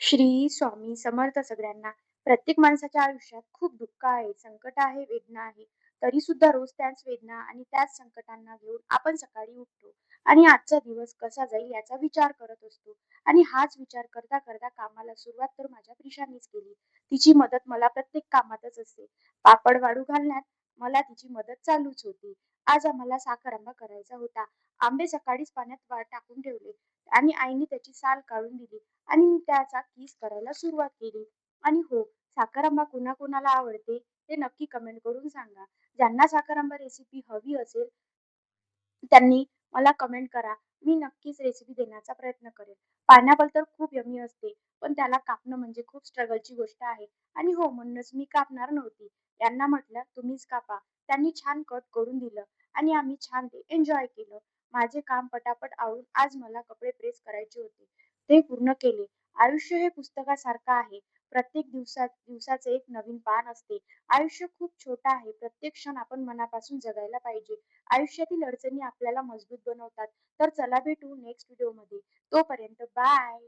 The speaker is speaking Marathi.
श्री स्वामी समर्थ सगळ्यांना. प्रत्येक माणसाच्या आयुष्यात खूप दुःख आहे, संकट आहे, वेदना आहे. तरी सुद्धा रोज त्याच वेदना आणि त्याच संकटांना घेऊन आपण सकाळी उठतो आणि आजचा दिवस कसा जाईल याचा विचार करत असतो. आणि हाच विचार करता करता कामाला सुरुवात तर माझ्या प्रिशानीच केली. तिची मदत मला प्रत्येक कामातच असते. पापड वाळू घालण्यात मला तिची मदत चालूच होती. आज आम्हाला साखर आंबा करायचा होता. आंबे सकाळीच पाण्यात टाकून ठेवले आणि आईने त्याची साल काढून दिली. आणि मी त्याचा किस करायला सुरुवात केली. आणि हो, साखर कुणाकुणाला आवडते ते नक्की कमेंट करून सांगा. ज्यांना साखर रेसिपी हवी असेल त्यांनी मला कमेंट करा. मी नक्कीच रेसिपी देण्याचा प्रयत्न करेन. पायनॅपल तर खूप यम्मी असते, पण त्याला कापणं म्हणजे खूप स्ट्रगलची गोष्ट आहे. आणि हो, म्हणूनच मी कापणार नव्हती. त्यांना म्हटलं, "तुम्हीच कापा." त्यांनी छान कट करून दिलं आणि आम्ही छान ते एन्जॉय केलं. माझे काम पटापट आवरून आज मला कपडे प्रेस करायचे होते. ते पूर्ण केले. आयुष्य हे पुस्तकासारखं आहे. प्रत्येक दिवसाचे एक नवीन पान असते. आयुष्य खूप छोटं आहे. प्रत्येक क्षण आपण मनापासून जगायला पाहिजे. आयुष्यातील अडचणी आपल्याला मजबूत बनवतात. तर चला भेटू नेक्स्ट व्हिडिओमध्ये. तोपर्यंत बाय.